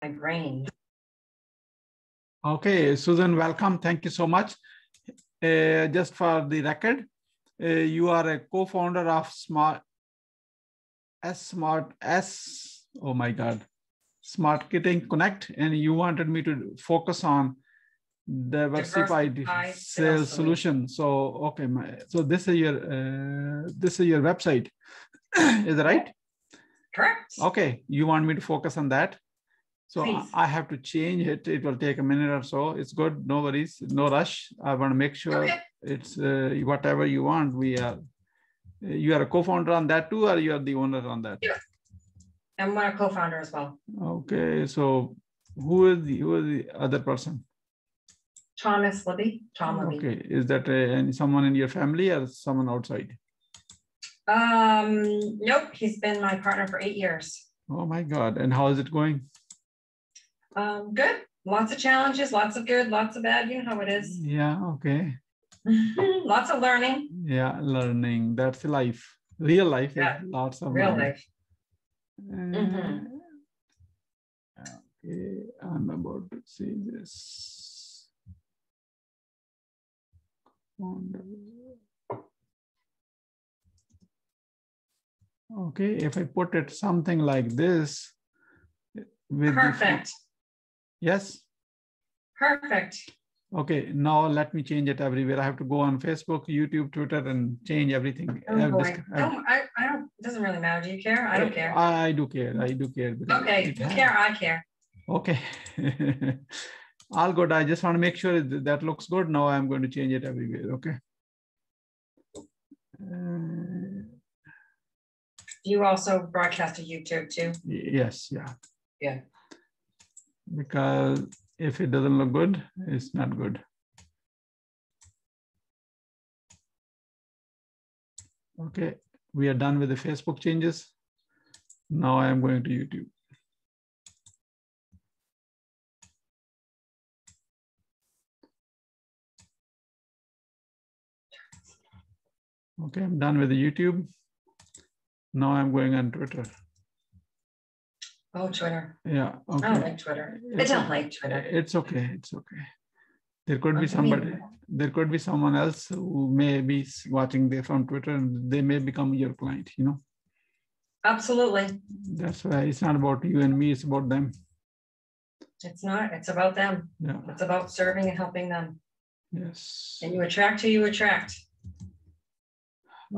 my brain. Okay, Susan, welcome. Thank you so much. Just for the record, you are a co-founder of Marketing Connect, and you wanted me to focus on diversified sales solution. So, okay, so this is your website, is that right? Correct. Okay, you want me to focus on that? So please. I have to change it. It will take a minute or so. It's good. No worries. No rush. I want to make sure it's whatever you want. You are a co-founder on that too, or you are the owner on that? Yeah. I'm a co-founder as well. Okay. So who is the other person? Tom Libby. Okay. Is that someone in your family or someone outside? Nope. He's been my partner for 8 years. Oh my God. And how is it going? Good. Lots of challenges, lots of good, lots of bad. You know how it is. Yeah. Okay. Lots of learning. Yeah. Learning. That's life. Real life. Yeah. Lots of real learning. life. Okay. I'm about to see this. Okay. If I put it something like this. With perfect. Yes. Perfect. Okay, now let me change it everywhere. I have to go on Facebook, YouTube, Twitter, and change everything. Oh boy. I don't. It doesn't really matter. Do you care? I don't care. I do care. I do care. Okay, you care. I care. Okay. All good. I just want to make sure that looks good. Now I'm going to change it everywhere. Okay. You also broadcast to YouTube too? Yes. Yeah. Yeah. Because if it doesn't look good, it's not good. Okay, we are done with the Facebook changes. Now I am going to YouTube. Okay, I'm done with the YouTube. Now I'm going on Twitter. Oh, Twitter. Yeah. Okay. I don't like Twitter. I don't like Twitter. It's okay. It's okay. There could be somebody. There could be someone else who may be watching there from Twitter, and they may become your client. You know. Absolutely. That's why it's not about you and me. It's about them. It's not. It's about them. Yeah. It's about serving and helping them. Yes. And you attract who you attract.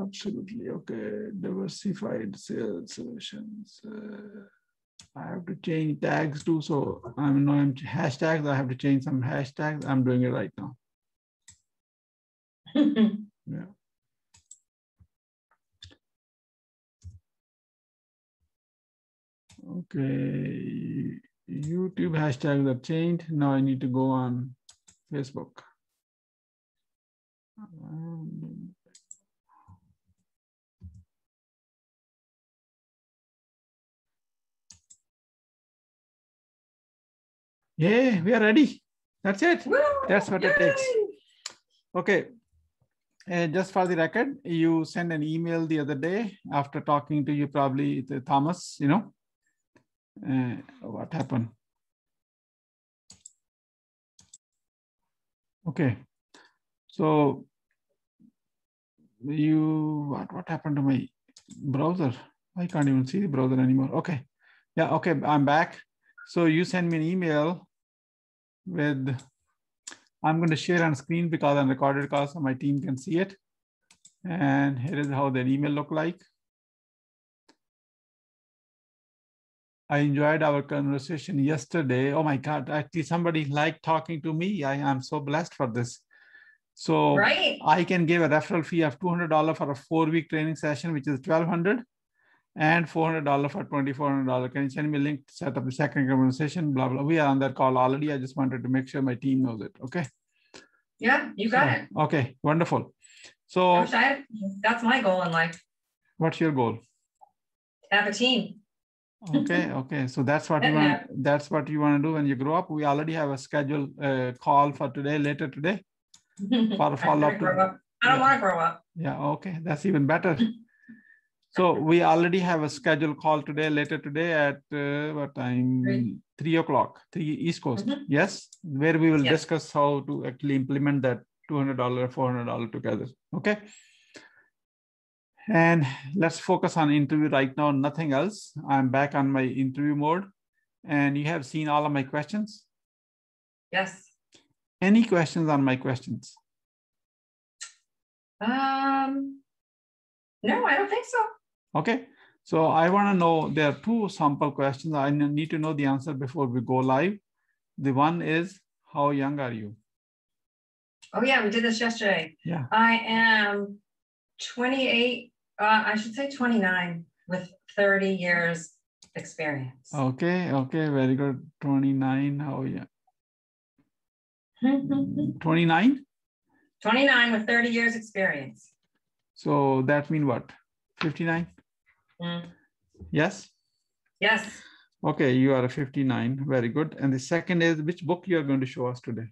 Absolutely. Okay. Diversified sales solutions. I have to change tags too. So I'm hashtags. I have to change some hashtags. I'm doing it right now. Yeah. Okay. YouTube hashtags are changed. Now I need to go on Facebook. Yeah, we are ready. That's it. Woo! That's what Yay! it takes. Okay. Just for the record, you sent an email the other day after talking to you, probably to Thomas, you know. What happened? Okay. So what happened to my browser? I can't even see the browser anymore. Okay. Yeah, okay, I'm back. So you sent me an email with, I'm going to share on screen because I'm recorded call so my team can see it. And here is how the email looked like. I enjoyed our conversation yesterday. Oh my God, actually somebody liked talking to me. I am so blessed for this. So right. I can give a referral fee of $200 for a 4-week training session, which is $1,200, and $400 for $2,400. Can you send me a link to set up the second conversation? Blah, blah. We are on that call already. I just wanted to make sure my team knows it. Okay. Yeah, you got it. Okay, wonderful. So that's my goal in life. What's your goal? Have a team. Okay, okay. So that's what you want. That's what you want to do when you grow up. We already have a scheduled call for today, later today, for follow up. I don't want to grow up. Yeah, okay. That's even better. So we already have a scheduled call today, later today at what time? 3 o'clock, 3 East Coast. Yes, where we will discuss how to actually implement that $200, $400 together. Okay. And let's focus on interview right now, nothing else. I'm back on my interview mode, and you have seen all of my questions. Yes. Any questions on my questions? No, I don't think so. Okay. So I want to know, there are two sample questions. I need to know the answer before we go live. The one is, how young are you? Oh yeah, we did this yesterday. Yeah. I am 28, I should say 29 with 30 years experience. Okay, okay, very good. 29, how young? 29? 29 with 30 years experience. So that means what? 59? Yes? Yes. Okay, you are a 59. Very good. And the second is, which book you are going to show us today?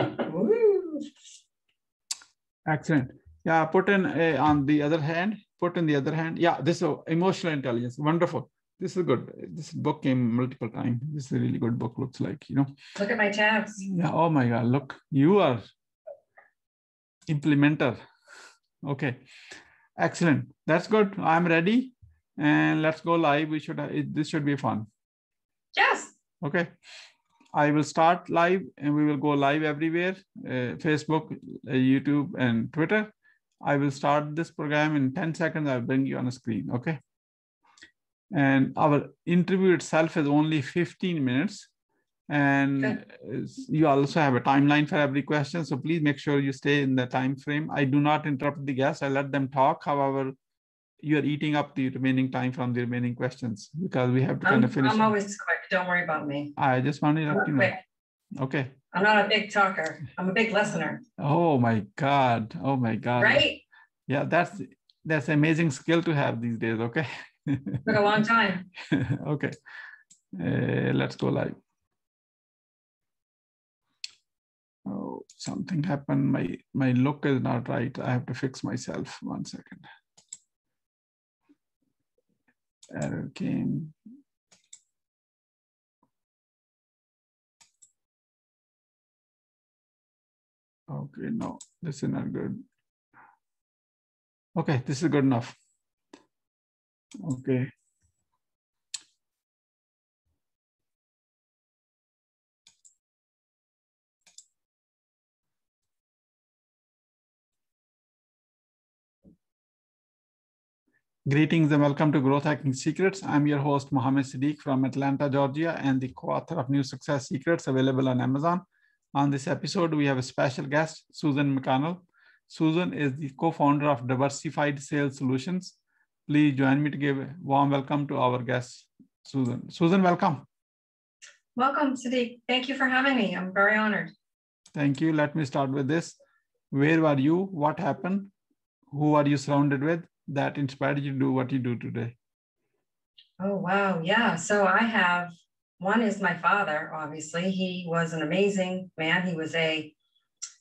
Ooh. Excellent. Yeah, put in on the other hand, put in the other hand. Yeah, this is emotional intelligence. Wonderful. This is good. This book came multiple times. This is a really good book, looks like, you know. Look at my tabs. Yeah, oh my God, look, you are implementer. Okay, excellent. That's good. I'm ready. And let's go live. This should be fun. Yes. Okay. I will start live and we will go live everywhere, Facebook, YouTube, and Twitter. I will start this program in 10 seconds. I'll bring you on a screen, okay? And our interview itself is only 15 minutes. And you also have a timeline for every question. So please make sure you stay in the time frame. I do not interrupt the guests. I let them talk. However, you're eating up the remaining time from the remaining questions because we have to kind of finish. I'm always quick. Don't worry about me. I just wanted to let you know. Quick. Okay. I'm not a big talker. I'm a big listener. Oh my God. Oh my God. Right? Yeah, that's amazing skill to have these days. Okay. Took a long time. Okay. Let's go live. Oh, something happened. My look is not right. I have to fix myself. 1 second. Error came. Okay, no, this is not good. Okay, this is good enough. Okay. Greetings and welcome to Growth Hacking Secrets. I'm your host, Mohammed Siddique from Atlanta, Georgia, and the co-author of New Success Secrets, available on Amazon. On this episode, we have a special guest, Susan Macconnell. Susan is the co-founder of Diversified Sales Solutions. Please join me to give a warm welcome to our guest, Susan. Susan, welcome. Welcome, Siddique. Thank you for having me. I'm very honored. Thank you. Let me start with this. Where were you? What happened? Who are you surrounded with that inspired you to do what you do today? Oh, wow. Yeah. So one is my father, obviously. He was an amazing man. He was a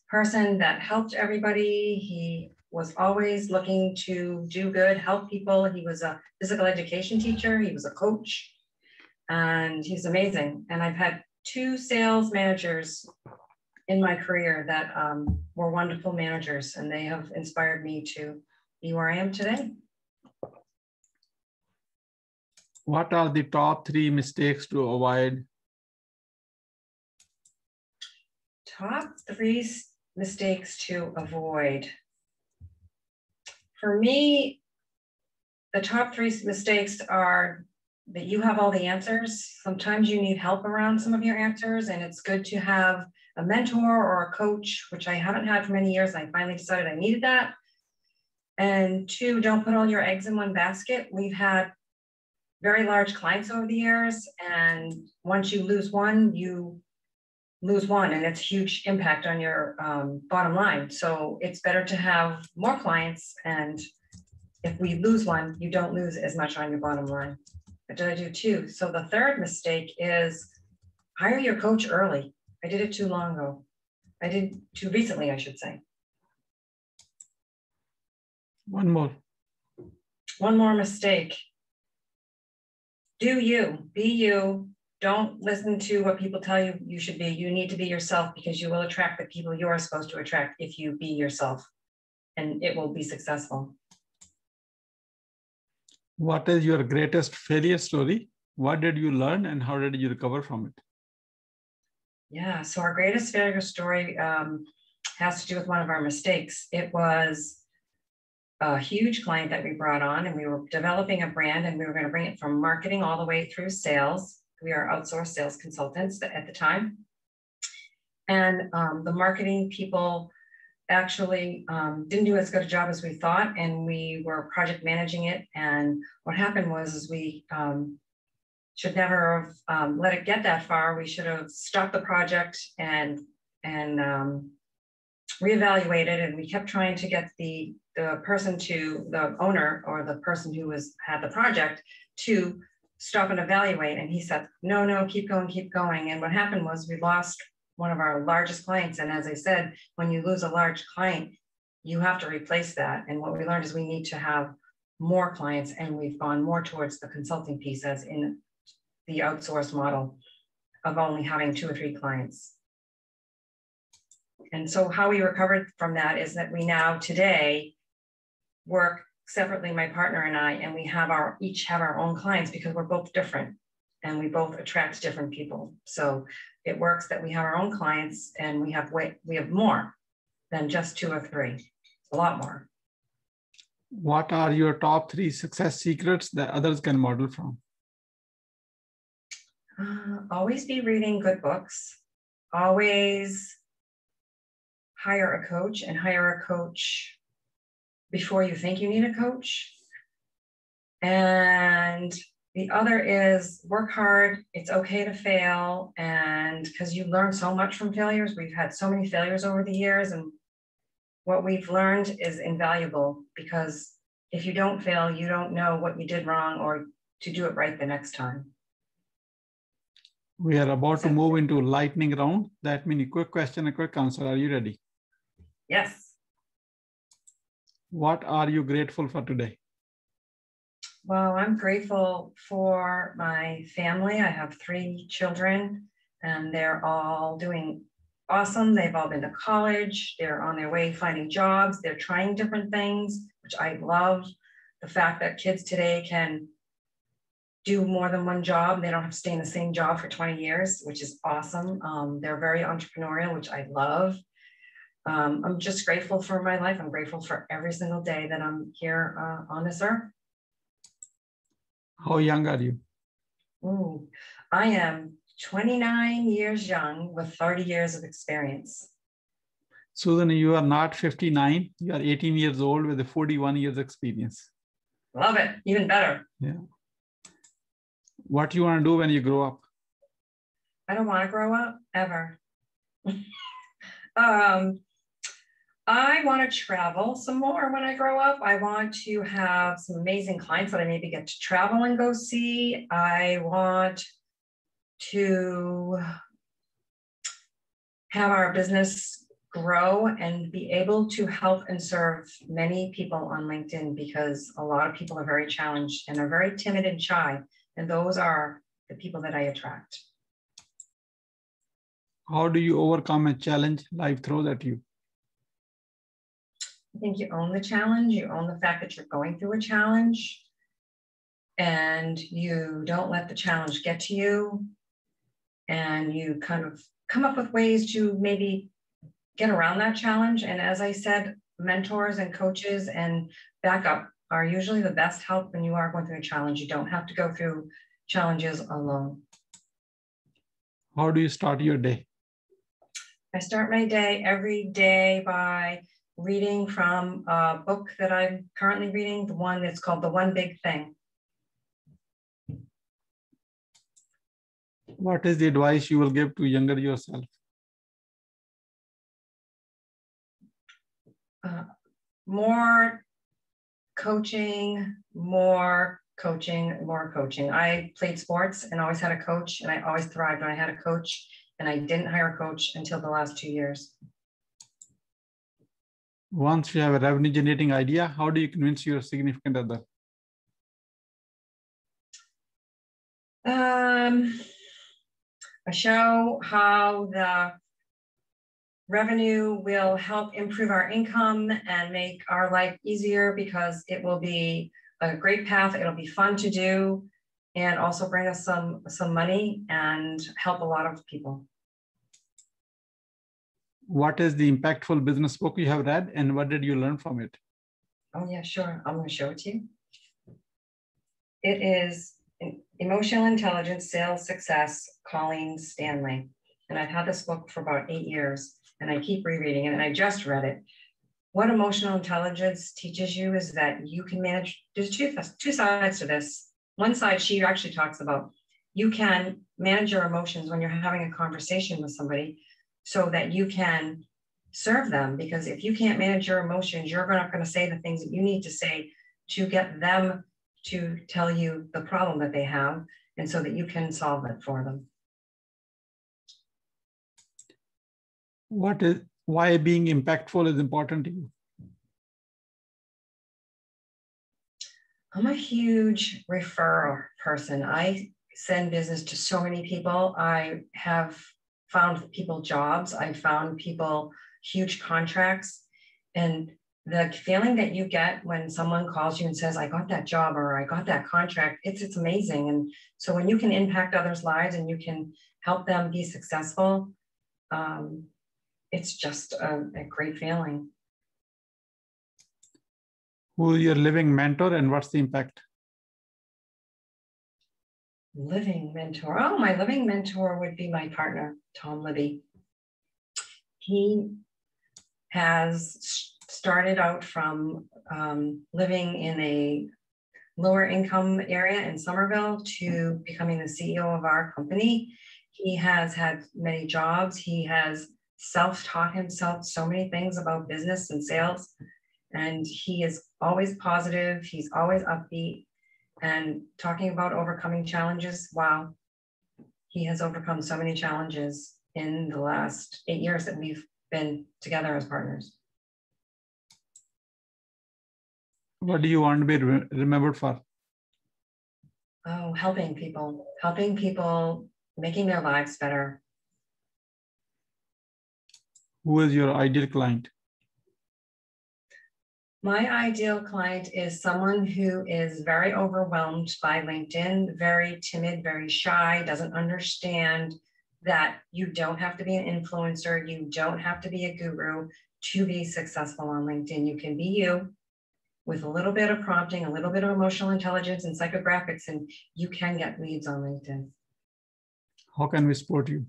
person that helped everybody. He was always looking to do good, help people. He was a physical education teacher. He was a coach, and he's amazing. And I've had 2 sales managers in my career that were wonderful managers, and they have inspired me to be where I am today. What are the top 3 mistakes to avoid? Top 3 mistakes to avoid. For me, the top 3 mistakes are that you have all the answers. Sometimes you need help around some of your answers, and it's good to have a mentor or a coach, which I haven't had for many years. I finally decided I needed that. And 2, don't put all your eggs in one basket. We've had very large clients over the years, and once you lose one, you lose one, and it's a huge impact on your bottom line. So it's better to have more clients, and if we lose one, you don't lose as much on your bottom line. What did I do 2? So the 3rd mistake is hire your coach early. I did it too long ago. I did too recently, I should say. One more. One more mistake. Do you, be you. Don't listen to what people tell you you should be. You need to be yourself because you will attract the people you are supposed to attract if you be yourself, and it will be successful. What is your greatest failure story? What did you learn and how did you recover from it? Yeah, so our greatest failure story has to do with one of our mistakes. It was a huge client that we brought on, and we were developing a brand, and we were going to bring it from marketing all the way through sales. We are outsourced sales consultants at the time. And the marketing people actually didn't do as good a job as we thought, and we were project managing it. And what happened was is we should never have let it get that far. We should have stopped the project and reevaluated, and we kept trying to get the person to the owner or the person who had the project to stop and evaluate. And he said, no, keep going. And what happened was we lost one of our largest clients. And as I said, when you lose a large client, you have to replace that. And what we learned is we need to have more clients, and we've gone more towards the consulting piece as in the outsourced model of only having 2 or 3 clients. And so how we recovered from that is that we now today work separately, my partner and I, and we each have our own clients because we're both different and we both attract different people. So it works that we have our own clients, and we have more than just 2 or 3, a lot more. What are your top 3 success secrets that others can model from? Always be reading good books. Always hire a coach, and hire a coach before you think you need a coach. And the other is work hard. It's okay to fail, and because you learn so much from failures. We've had so many failures over the years, and what we've learned is invaluable, because if you don't fail, you don't know what you did wrong or to do it right the next time. We are about to move into lightning round. That means a quick question, a quick answer. Are you ready? Yes. What are you grateful for today? Well, I'm grateful for my family. I have 3 children, and they're all doing awesome. They've all been to college. They're on their way finding jobs. They're trying different things, which I love. The fact that kids today can do more than one job. They don't have to stay in the same job for 20 years, which is awesome. They're very entrepreneurial, which I love. I'm just grateful for my life. I'm grateful for every single day that I'm here on this earth. How young are you? Ooh, I am 29 years young with 30 years of experience. Susan, you are not 59. You are 18 years old with a 41 years experience. Love it. Even better. Yeah. What do you want to do when you grow up? I don't want to grow up ever. I want to travel some more when I grow up. I want to have some amazing clients that I maybe get to travel and go see. I want to have our business grow and be able to help and serve many people on LinkedIn, because a lot of people are very challenged and are very timid and shy. And those are the people that I attract. How do you overcome a challenge life throws at you? I think you own the challenge. You own the fact that you're going through a challenge, and you don't let the challenge get to you. And you kind of come up with ways to maybe get around that challenge. And as I said, mentors and coaches and backup are usually the best help when you are going through a challenge. You don't have to go through challenges alone. How do you start your day? I start my day every day by reading from a book that I'm currently reading, the one that's called The One Big Thing. What is the advice you will give to younger yourself? More coaching, more coaching. I played sports and always had a coach, and I always thrived when I had a coach, and I didn't hire a coach until the last 2 years. Once you have a revenue generating idea, how do you convince your significant other? Show how the revenue will help improve our income and make our life easier, because it will be a great path. It'll be fun to do and also bring us some money and help a lot of people. What is the impactful business book you have read and what did you learn from it? Oh yeah, sure. I'm going to show it to you. It is Emotional Intelligence, Sales Success, Colleen Stanley. And I've had this book for about 8 years and I keep rereading it, and I just read it. What emotional intelligence teaches you is that you can manage, there's two sides to this. One side, she actually talks about, you can manage your emotions when you're having a conversation with somebody so that you can serve them. Because if you can't manage your emotions, you're not going to say the things that you need to say to get them to tell you the problem that they have, and so that you can solve it for them. Why being impactful is important to you? I'm a huge referral person. I send business to so many people. I have found people jobs. I found people huge contracts. And the feeling that you get when someone calls you and says, I got that job or I got that contract, it's amazing. And so when you can impact others' lives and you can help them be successful, it's just a great feeling. Who is your living mentor and what's the impact? Living mentor. Oh, my living mentor would be my partner, Tom Libby. He has started out from living in a lower income area in Somerville to becoming the CEO of our company. He has had many jobs. He has self-taught himself so many things about business and sales. And he is always positive. He's always upbeat and talking about overcoming challenges. Wow. He has overcome so many challenges in the last 8 years that we've been together as partners. What do you want to be remembered for? Oh, helping people, making their lives better. Who is your ideal client? My ideal client is someone who is very overwhelmed by LinkedIn, very timid, very shy, doesn't understand that you don't have to be an influencer, you don't have to be a guru to be successful on LinkedIn. You can be you with a little bit of prompting, a little bit of emotional intelligence and psychographics, and you can get leads on LinkedIn. How can we support you?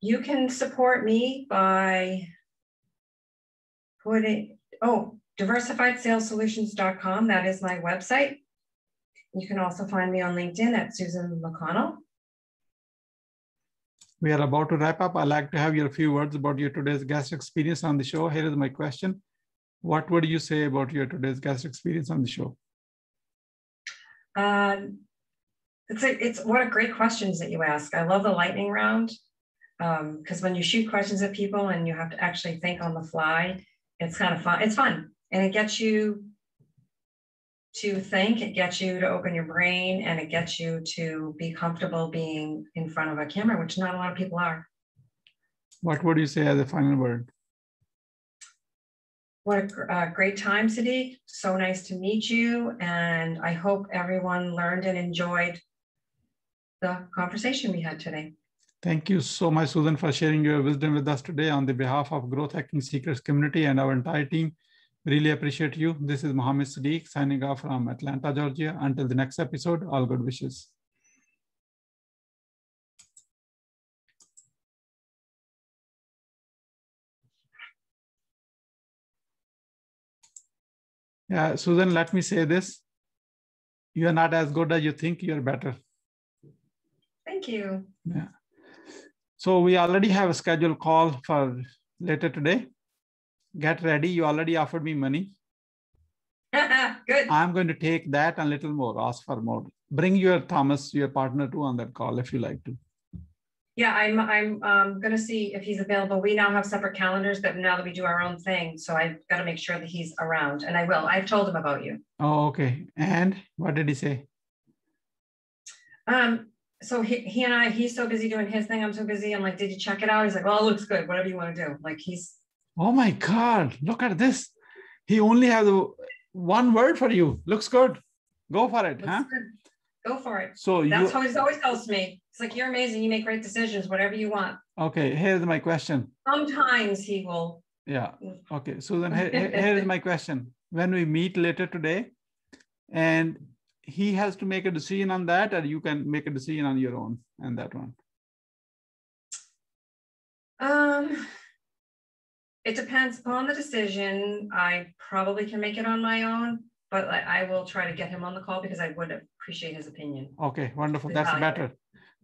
You can support me by diversifiedsalessolutions.com. That is my website. You can also find me on LinkedIn at Susan Macconnell. We are about to wrap up. I'd like to have your few words about your today's guest experience on the show. Here is my question. What would you say about your today's guest experience on the show? It's what a great questions that you ask. I love the lightning round because when you shoot questions at people and you have to actually think on the fly, it's kind of fun. It's fun. And it gets you to think, it gets you to open your brain, and it gets you to be comfortable being in front of a camera, which not a lot of people are. What would you say as a final word? What a great time, Siddique. So nice to meet you. And I hope everyone learned and enjoyed the conversation we had today. Thank you so much, Susan, for sharing your wisdom with us today on the behalf of Growth Hacking Secrets community and our entire team. Really appreciate you. This is Mohammed Siddique signing off from Atlanta, Georgia. Until the next episode, all good wishes. Yeah, Susan, let me say this. You are not as good as you think, you are better. Thank you. Yeah. So we already have a scheduled call for later today. Get ready. You already offered me money. Good. I'm going to take that and a little more, ask for more. Bring your Thomas, your partner too, on that call if you like to. Yeah, I'm gonna see if he's available. We now have separate calendars, but now that we do our own thing, so I've got to make sure that he's around, and I will. I've told him about you. Oh, okay. And what did he say? So he and I, he's so busy doing his thing. I'm so busy. I'm like, did you check it out? He's like, well, it looks good. Whatever you want to do. Like he's. Oh my God! Look at this. He only has one word for you. Looks good. Go for it, huh? Good. Go for it. So that's how he always tells me. It's like, you're amazing. You make great decisions. Whatever you want. Okay. Here's my question. Sometimes he will. Yeah. Okay. Susan, here is my question. When we meet later today, and he has to make a decision on that, or you can make a decision on your own and that one. It depends upon the decision. I probably can make it on my own, but I will try to get him on the call because I would appreciate his opinion. Okay, wonderful. That's better.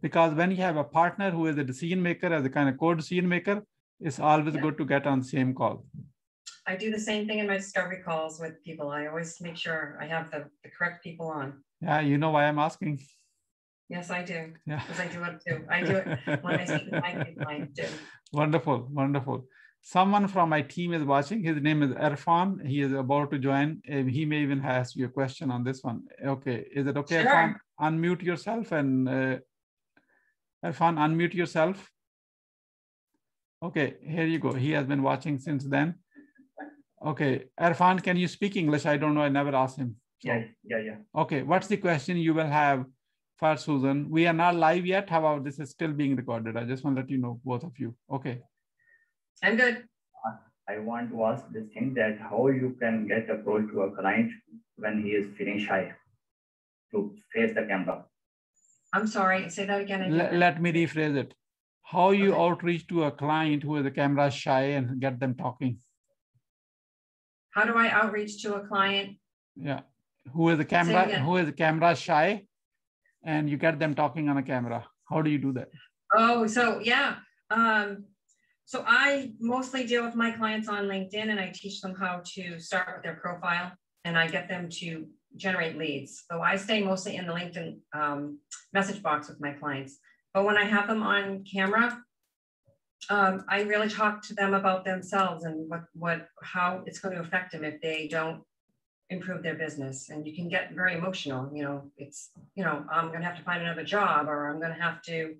Because when you have a partner who is a decision maker, as a kind of co-decision maker, it's always good to get on the same call. I do the same thing in my discovery calls with people. I always make sure I have the correct people on. Yeah, you know why I'm asking. Yes, I do. Yeah. Because I do it too. I do it when I speak with my people. I do. Wonderful, wonderful. Someone from my team is watching. His name is Irfan. He is about to join. He may even ask you a question on this one. Okay, is it okay, sure. Irfan? Unmute yourself and Irfan, unmute yourself. Okay, here you go. He has been watching since then. Okay, Irfan, can you speak English? I don't know. I never asked him. So. Yeah. Okay, what's the question you will have for Susan? We are not live yet. However, this is still being recorded. I just want to let you know, both of you. Okay. I'm good. I want to ask this thing that how you can get approach to a client when he is feeling shy to face the camera. I'm sorry. Say that again. Let me rephrase it. How you outreach to a client who is a camera shy and get them talking? How do I outreach to a client? Yeah, who is a camera shy, and you get them talking on a camera. How do you do that? Oh, so yeah. So I mostly deal with my clients on LinkedIn, and I teach them how to start with their profile, and I get them to generate leads. So I stay mostly in the LinkedIn message box with my clients. But when I have them on camera, I really talk to them about themselves and how it's going to affect them if they don't improve their business. And you can get very emotional. You know, it's, you know, I'm going to have to find another job, or I'm going to have to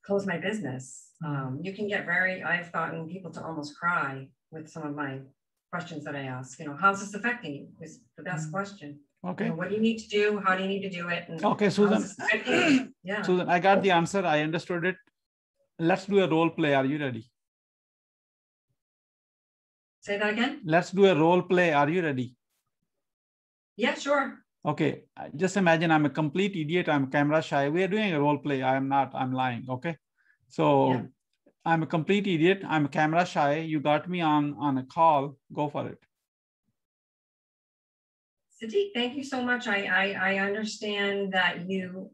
close my business. You can get I've gotten people to almost cry with some of my questions that I ask. You know, how's this affecting you is the best question. Okay. You know, what do you need to do? How do you need to do it? And okay, Susan. Yeah. Susan, I got the answer. I understood it. Let's do a role play. Are you ready? Say that again. Let's do a role play. Are you ready? Yeah, sure. Okay. Just imagine I'm a complete idiot. I'm camera shy. We are doing a role play. I am not. I'm lying. Okay. So yeah. I'm a complete idiot. I'm camera shy. You got me on a call. Go for it. Siddique, thank you so much. I understand that you,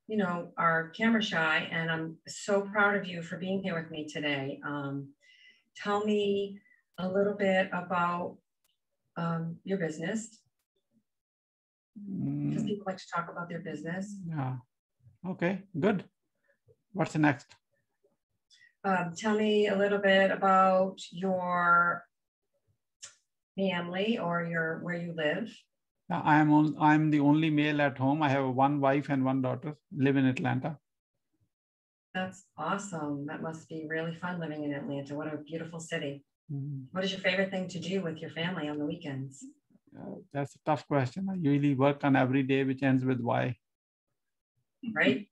you know, are camera shy, and I'm so proud of you for being here with me today. Tell me a little bit about your business, because people like to talk about their business. Yeah. Okay, good. What's the next? Tell me a little bit about your family or where you live. I'm the only male at home. I have one wife and one daughter. Live in Atlanta. That's awesome. That must be really fun living in Atlanta. What a beautiful city. What is your favorite thing to do with your family on the weekends? That's a tough question. I usually work on every day, which ends with Y. Right?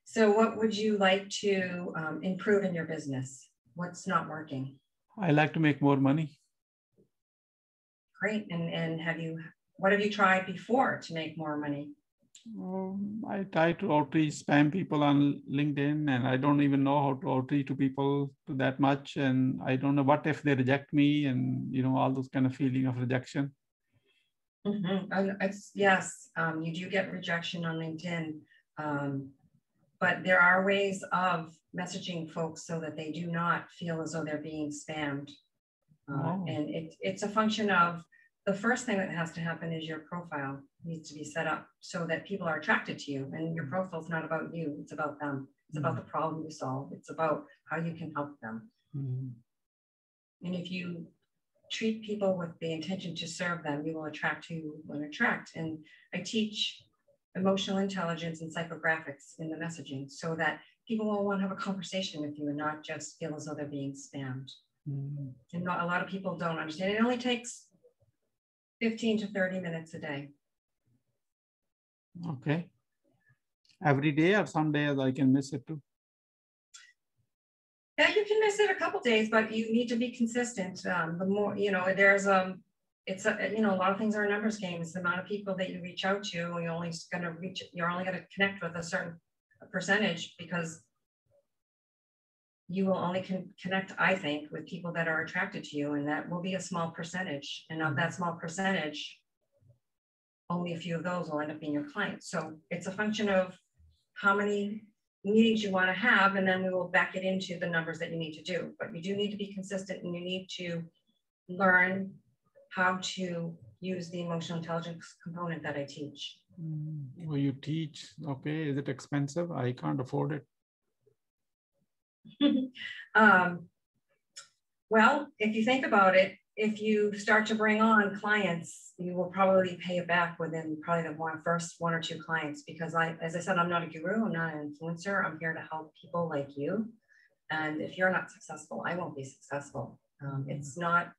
So what would you like to improve in your business? What's not working? I like to make more money. Great. And what have you tried before to make more money? I try to outreach spam people on LinkedIn, and I don't even know how to outreach to people to that much. And I don't know what if they reject me, and you know, all those kind of feeling of rejection. Yes, you do get rejection on LinkedIn, but there are ways of messaging folks so that they do not feel as though they're being spammed. And it's a function of the first thing that has to happen is your profile needs to be set up so that people are attracted to you. And your profile is not about you, it's about them. It's about the problem you solve. It's about how you can help them. And if you treat people with the intention to serve them, you will attract who you want to attract. And I teach emotional intelligence and psychographics in the messaging so that people will want to have a conversation with you and not just feel as though they're being spammed. And not, a lot of people don't understand. It only takes 15 to 30 minutes a day. Okay. Every day or some days I can miss it too? Yeah, you can miss it a couple days, but you need to be consistent. The more, you know, there's it's a, you know, a lot of things are a numbers game. It's the amount of people that you reach out to, and you're only going to connect with a certain percentage, because you will only connect, I think, with people that are attracted to you, and that will be a small percentage. And of that small percentage, only a few of those will end up being your clients. So it's a function of how many meetings you want to have, and then we will back it into the numbers that you need to do. But you do need to be consistent, and you need to learn how to use the emotional intelligence component that I teach. Well, you teach, okay, is it expensive? I can't afford it. Well, if you think about it, if you start to bring on clients, you will probably pay it back within probably the first one or two clients, because as I said, I'm not a guru, I'm not an influencer. I'm here to help people like you. And if you're not successful, I won't be successful. It's not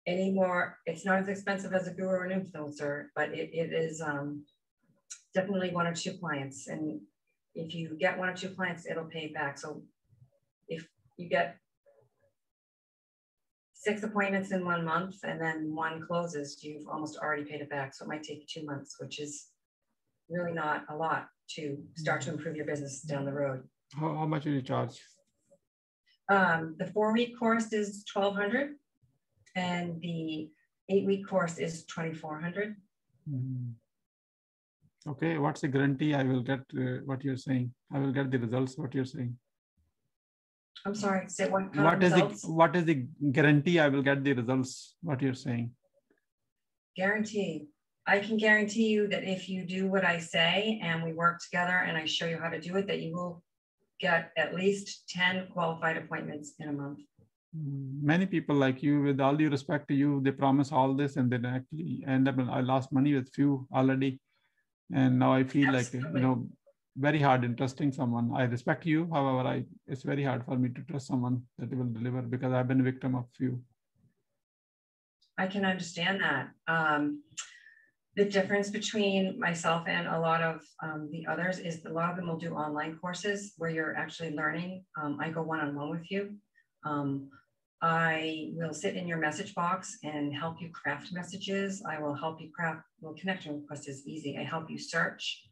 anymore, it's not as expensive as a guru or an influencer, but it is definitely one or two clients. And if you get one or two clients, it'll pay back. So if you get 6 appointments in 1 month and then one closes, you've almost already paid it back. So it might take you 2 months, which is really not a lot to start to improve your business down the road. How much will you charge? The 4-week course is $1,200 and the 8-week course is $2,400. Okay, what's the guarantee I will get what you're saying? I will get the results, what you're saying. I'm sorry, say what kind of results? What is the guarantee I will get the results, what you're saying? Guarantee. I can guarantee you that if you do what I say and we work together and I show you how to do it, that you will get at least 10 qualified appointments in a month. Many people like you, with all due respect to you, they promise all this and then actually end up, I lost money with few already. And now I feel Absolutely. Like, you know, very hard in trusting someone. I respect you. However, it's very hard for me to trust someone that will deliver, because I've been a victim of few. I can understand that. The difference between myself and a lot of the others is a lot of them will do online courses where you're actually learning. I go one-on-one with you. I will sit in your message box and help you craft messages. I will help you craft, well, connection request is easy. I help you search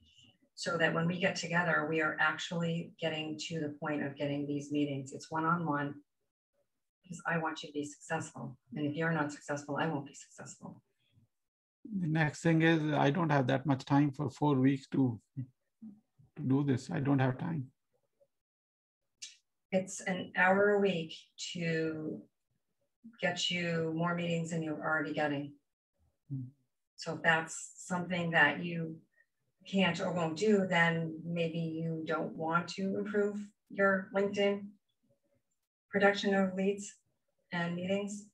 so that when we get together, we are actually getting to the point of getting these meetings. It's one-on-one because I want you to be successful. And if you're not successful, I won't be successful. The next thing is I don't have that much time for 4 weeks to do this. I don't have time. It's an hour a week to get you more meetings than you're already getting. So if that's something that you can't or won't do, then maybe you don't want to improve your LinkedIn production of leads and meetings.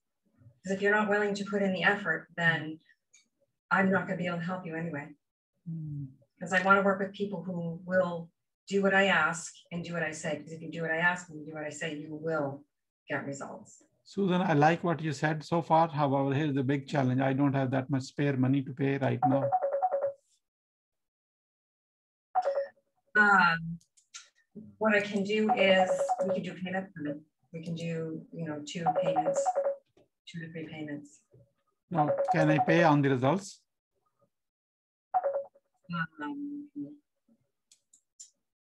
Because if you're not willing to put in the effort, then I'm not going to be able to help you anyway. Because I want to work with people who will do what I ask and do what I say. Because if you do what I ask and do what I say, you will get results. Susan, I like what you said so far. However, here's the big challenge. I don't have that much spare money to pay right now. What I can do is we can do payment. We can do, 2 payments, 2 to 3 payments. Now, can I pay on the results?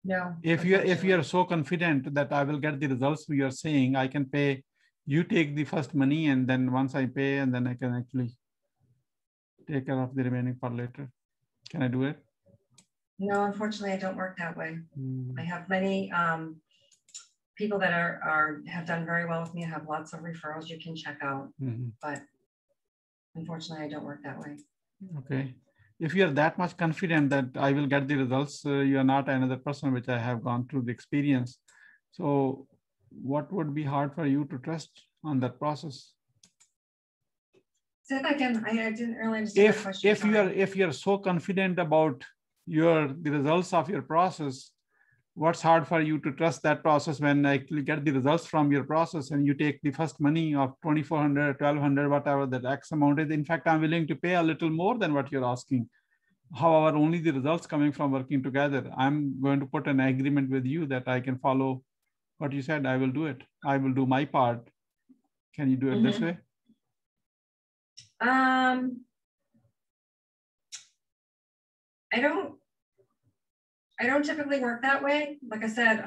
No. If you are so confident that I will get the results you are saying, I can pay. You take the first money, and then once I pay, and then I can actually take care of the remaining part later. Can I do it? No, unfortunately, I don't work that way. I have many people that have done very well with me. I have lots of referrals you can check out, but unfortunately, I don't work that way. Okay. If you're that much confident that I will get the results, you're not another person which I have gone through the experience. So what would be hard for you to trust on that process? Say that again. I didn't really understand the question. If you're so confident about the results of your process, what's hard for you to trust that process when I actually get the results from your process and you take the first money of $2,400, $1,200, whatever that X amount is. In fact, I'm willing to pay a little more than what you're asking. However, only the results coming from working together. I'm going to put an agreement with you that I can follow what you said. I will do it. I will do my part. Can you do it this way? I don't typically work that way. Like I said,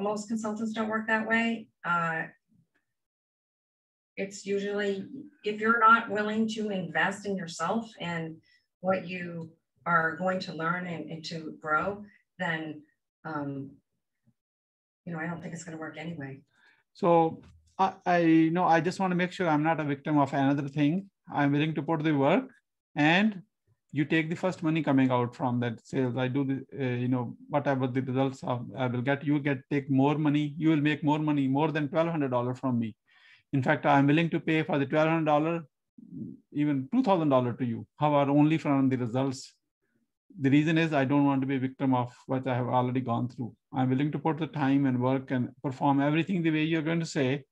most consultants don't work that way. It's usually, if you're not willing to invest in yourself and what you are going to learn and to grow, then, I don't think it's going to work anyway. So I just want to make sure I'm not a victim of another thing. I'm willing to put the work, and you take the first money coming out from that sales. I do the, whatever the results I will get, take more money. You will make more money, more than $1,200 from me. In fact, I'm willing to pay for the $1,200, even $2,000 to you. However, only from the results. The reason is I don't want to be a victim of what I have already gone through. I'm willing to put the time and work and perform everything the way you're going to say.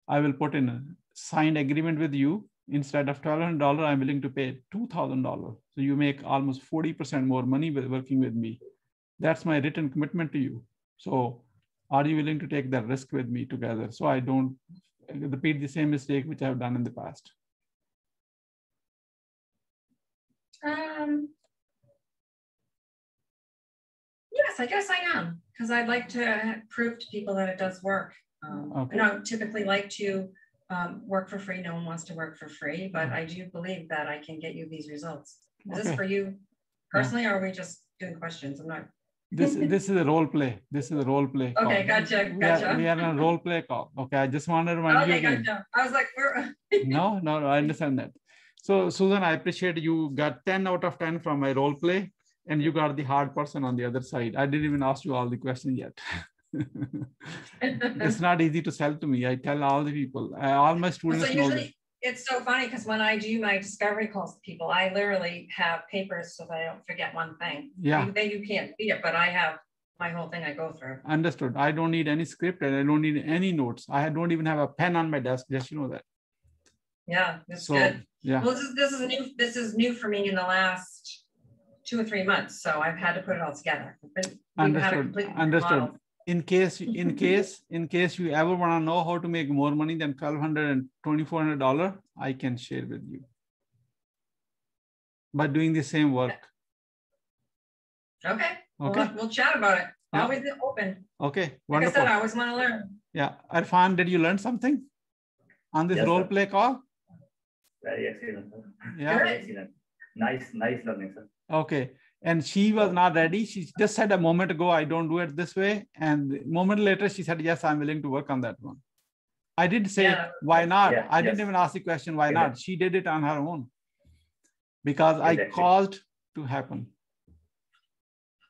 I will put in a signed agreement with you. Instead of $1,200, I'm willing to pay $2,000. So you make almost 40% more money with working with me. That's my written commitment to you. So are you willing to take that risk with me together so I don't repeat the same mistake which I have done in the past? Yes, I guess I am, because I'd like to prove to people that it does work. Okay. I don't typically like to work for free. No one wants to work for free, but I do believe that I can get you these results. Is this for you personally, or are we just doing questions? I'm not. This is a role play. This is a role play. Okay, gotcha. We are on a role play call. Okay, I just want to remind you again. Gotcha. I was like, we're. No, I understand that. So Susan, I appreciate you got 10 out of 10 from my role play, and you got the hard person on the other side. I didn't even ask you all the questions yet. It's not easy to sell to me. I tell all the people, all my students know that. It's so funny because when I do my discovery calls to people, I literally have papers so that I don't forget one thing. Yeah. You can't see it, but I have my whole thing I go through. Understood. I don't need any script and I don't need any notes. I don't even have a pen on my desk. Just that. Yeah, that's good. Yeah. Well, this is new for me in the last 2 or 3 months, so I've had to put it all together. Understood. In case you ever want to know how to make more money than $1,200 and $2,400, I can share with you by doing the same work. Okay. We'll chat about it. Always open. Okay. Wonderful. Like I said, I always want to learn. Yeah. Irfan, did you learn something on this role play call? Very excellent, sir. Yeah. Very excellent. Nice learning, sir. Okay. And she was not ready. She just said a moment ago, I don't do it this way. And a moment later, she said, yes, I'm willing to work on that one. I did say, why not? Yeah, I didn't even ask the question, why not? She did it on her own because I caused to happen.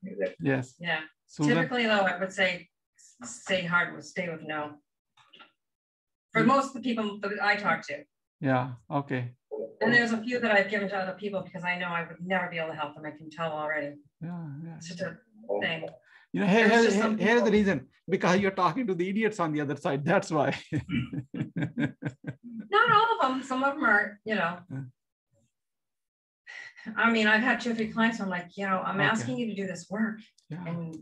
Exactly. Yes. Yeah. Susan? Typically, though, I would say, stay with no. For most of the people that I talk to. Yeah. Okay. And there's a few that I've given to other people because I know I would never be able to help them. I can tell already. Yeah. It's just a thing. Here's the reason. Because you're talking to the idiots on the other side. That's why. Not all of them. Some of them are, I mean, I've had 2 or 3 clients. I'm like, I'm asking you to do this work and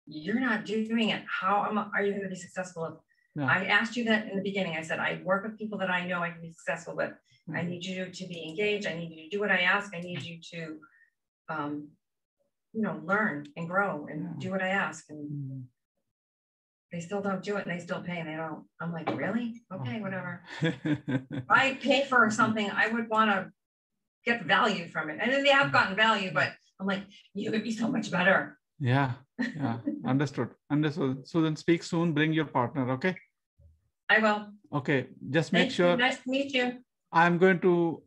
you're not doing it. How are you going to be successful? I asked you that in the beginning. I said, I work with people that I know I can be successful with. I need you to be engaged. I need you to do what I ask. I need you to, learn and grow and do what I ask. And they still don't do it and they still pay and they don't. I'm like, really? Okay, whatever. If I pay for something, I would want to get value from it. And then they have gotten value, but I'm like, you could be so much better. Yeah. Understood. So then speak soon. Bring your partner. Okay. I will. Okay. Just make sure. Nice to meet you. I'm going to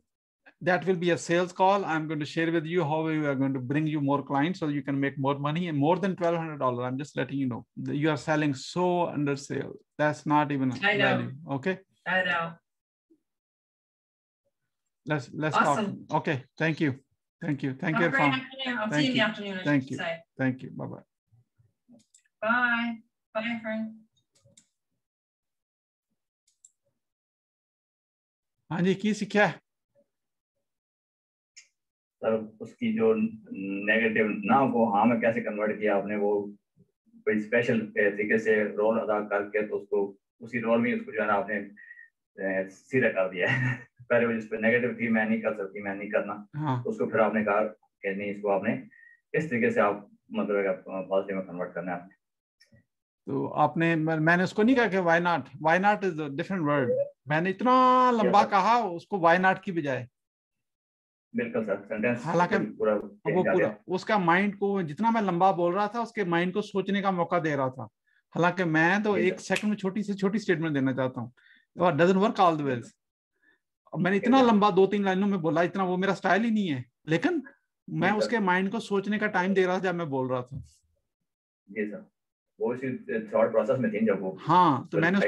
that will be a sales call. I'm going to share with you how we are going to bring you more clients so you can make more money, and more than $1,200. I'm just letting you know. You are selling so under sale. That's not even I know. value. Okay. I know. Let's Awesome. talk. Okay. Thank you. Thank you. Thank Have you. a great afternoon. I'll see you in the afternoon. I Thank should you. say. Thank you. Bye-bye. Bye. Bye, friend. हाँ जी, की सीखा है? Sir उसकी जो negative ना को हाँ में कैसे कन्वर्ट किया आपने, वो कोई स्पेशल तरीके से रोल अदा करके तो उसको उसी रोल में उसको जो है ना आपने सीधा कर दिया है। पहले वो जिस पे नेगेटिव थी, मैं नहीं कर सकती, मैं नहीं करना, हाँ। तो उसको फिर आपने कहा कि नहीं, इसको आपने इस तरीके से आप मतलब पॉजिटिव में कन्वर्ट करना है आपने। तो आपने, मैंने उसको नहीं कहा कि why not is a different word. मैंने इतना लंबा कहा उसको वाई नॉट की बजाय। बिल्कुल सर, सेंटेंस हालांकि वो पूरा उसका माइंड को, जितना मैं लंबा बोल रहा था उसके माइंड को सोचने का मौका दे रहा था। हालांकि मैं तो एक सेकंड में छोटी से छोटी स्टेटमेंट देना चाहता हूँ, और doesn't work all the ways. मैंने इतना लंबा 2-3 लाइनों में बोला, इतना वो मेरा स्टाइल ही नहीं है, लेकिन मैं उसके माइंड को सोचने का टाइम दे रहा था जब मैं बोल रहा था। जी सर, वो इसी थॉट प्रोसेस में थी जब वो। हाँ, तो मैंने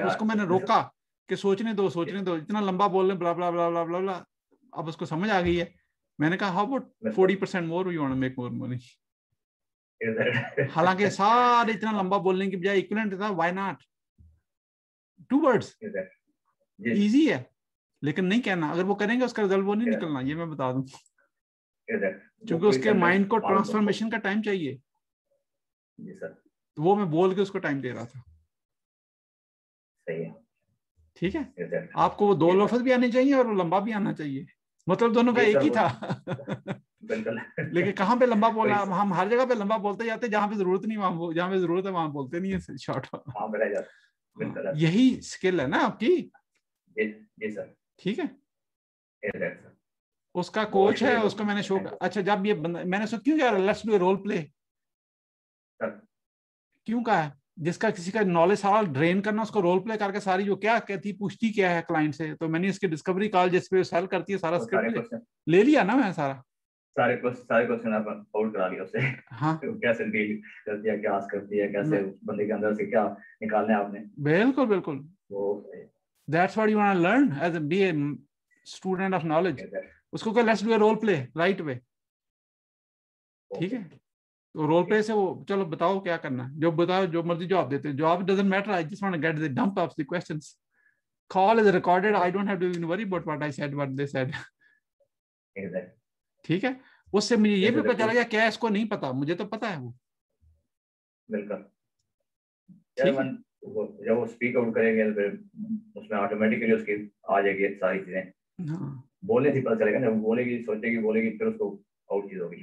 उसको रोका कि सोचने दो, इतना लंबा बोल रहे, ब्ला ब्ला ब्ला ब्ला ब्ला ब्ला। अब उसको समझ आ गई है। मैंने कहा how about 40% more, you want to make more money. हालांकि सारे इतना लंबा बोलने की बजाय इक्विवेलेंट था व्हाई नॉट, 2 वर्ड्स, इजी है, लेकिन नहीं कहना। अगर वो करेंगे उसका रिजल्ट वो नहीं निकलना, ये मैं बता दूं, क्योंकि उसके माइंड को ट्रांसफॉर्मेशन का टाइम चाहिए। जी सर, तो वो मैं बोल के उसको टाइम दे रहा था। सही है, ठीक है। आपको वो 2 लफ्ज भी आने चाहिए और वो लंबा भी आना चाहिए, मतलब दोनों का एक ही था। लेकिन कहाँ पे लंबा बोलना, हम हर जगह पे लंबा बोलते जाते, जहाँ पे जरूरत नहीं वहां, जहाँ पे जरूरत है वहां बोलते नहीं है शॉर्ट। यही स्किल है ना आपकी। जी सर, ठीक है। उसका कोच है, उसको मैंने शो, अच्छा जब ये मैंने उसको क्यों कहा let's do a role play, क्यों कहा है? जिसका किसी का नॉलेज सारा ड्रेन करना, उसको रोल प्ले करके सारी जो क्या कहती पूछती क्या है क्लाइंट से, तो मैंने इसकी डिस्कवरी कॉल जिस पे सेल करती है सारा स्क्रिप्ट ले लिया ना, मैं सारे क्वेश्चन आउट करा लिया उससे। हाँ, कैसे डील करती है, क्या आस्क करती है, कैसे बंदे के अंदर से क्या निकालना है आपने। बिल्कुल that's what you want to learn as be a student of knowledge. उसको कह let's do a role play right way. ठीक है, तो रोल प्ले से वो चलो बताओ क्या करना है, जो बताओ, जो मर्जी जवाब देते हैं, जवाब doesn't matter, I just want to get the dump of the questions. Call is recorded, I don't have to even worry about what I said, what they said. ठीक है, उससे मुझे ये भी पता चला गया क्या इसको नहीं पता, मुझे तो पता है वो। बिल्कुल, जब वो स्पीक आउट करेंगे फिर उसमें ऑटोमेटिकली उसकी आ जाएगी सारी चीजें। बोलने से पता चलेगा, जब बोलेगी, सोचेगी, बोलेगी, फिर उसको आउट चीज होगी।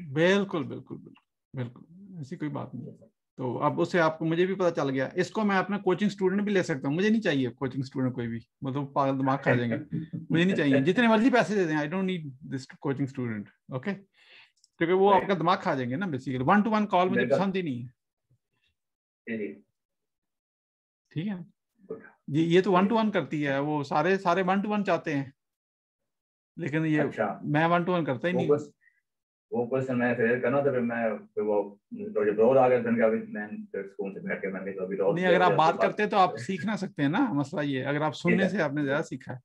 बिल्कुल ऐसी कोई बात नहीं। तो अब उससे आपको, मुझे भी पता चल गया। इसको मैं अपना कोचिंग स्टूडेंट भी ले सकता हूँ, मुझे नहीं चाहिए कोचिंग स्टूडेंट कोई भी, मतलब पागल दिमाग खा जाएंगे। मुझे नहीं चाहिए, जितने मर्जी पैसे दे दें, I don't need this coaching student. Okay, क्योंकि वो आपका दिमाग खा जाएंगे ना बेसिकली। 1-to-1 कॉल मुझे पसंद ही नहीं है। ठीक है जी, ये तो 1-to-1 करती है, वो सारे 1-to-1 चाहते हैं, लेकिन ये मैं 1-to-1 करता ही नहीं। वो क्वेश्चन मैं क्लियर करना था, फिर वो तो जब रोल आ गया, फिर मैं फिर स्कूल से बैठ के मैंने कहा अभी रोल नहीं, अगर आप बात करते हैं तो आप सीख ना सकते हैं ना, मसला ये, अगर आप सुनने से आपने ज्यादा सीखा है।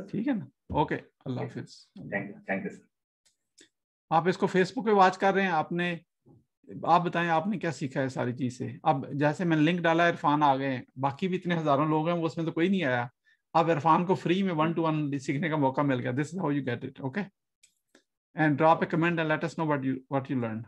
ठीक है ना, okay, Allah Hafiz. Thank you sir. आप इसको फेसबुक पे वॉच कर रहे हैं, आपने, आप बताएं आपने क्या सीखा है सारी चीज से। अब जैसे मैंने लिंक डाला, इरफान आ गए, बाकी भी इतने हजारों लोग हैं, वो उसमें तो कोई नहीं आया। अब इरफान को फ्री में 1-to-1 सीखने का मौका मिल गया। This is how you get it, okay, and drop a comment and let us know what you learned.